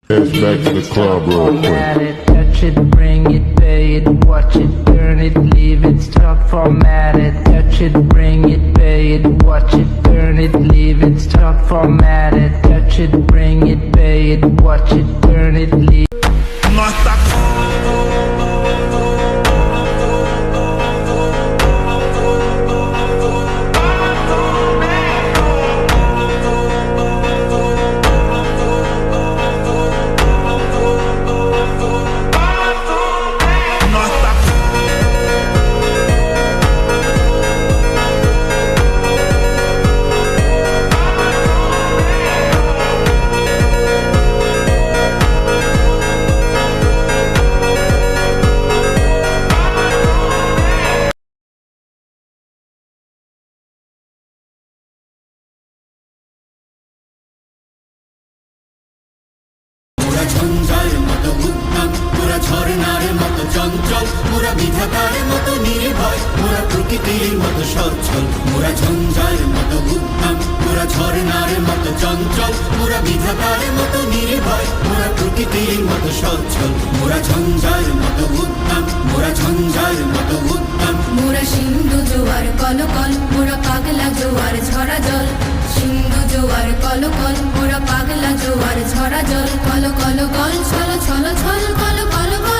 Head back to the club real quick. Touch it, bring it, pay it, watch it, turn it, leave it, stop, format it. Touch it, bring it, pay it, watch it, turn it, leave it, stop, format it. Touch it, bring it, pay it, watch it, turn it, leave it. ঝঞ্ঝার মতো উদ্যম মোরা ঝর্ণার মতো চঞ্চল মোরা বিধাতার মতো নির্ভয় মোরা প্রকৃতির মতো সচ্ছল মোরা ঝঞ্ঝার মতো উদ্যম মোরা ঝর্ণার মতো চঞ্চল মোরা বিধাতার মতো নির্ভয় মোরা প্রকৃতির মতো সচ্ছল মোরা ঝঞ্ঝার মতো উদ্যম মোরা ঝঞ্ঝার মতো উদ্যম মোরা সিন্ধু জোয়ার কলকল মোরা পাগলা জোয়ার ঝরা জল সিন্ধু জোয়ার কলকল মোরা পাগলা জোয়ার ঝরা জল কল কল কল ছল ছল ছল কল কল কল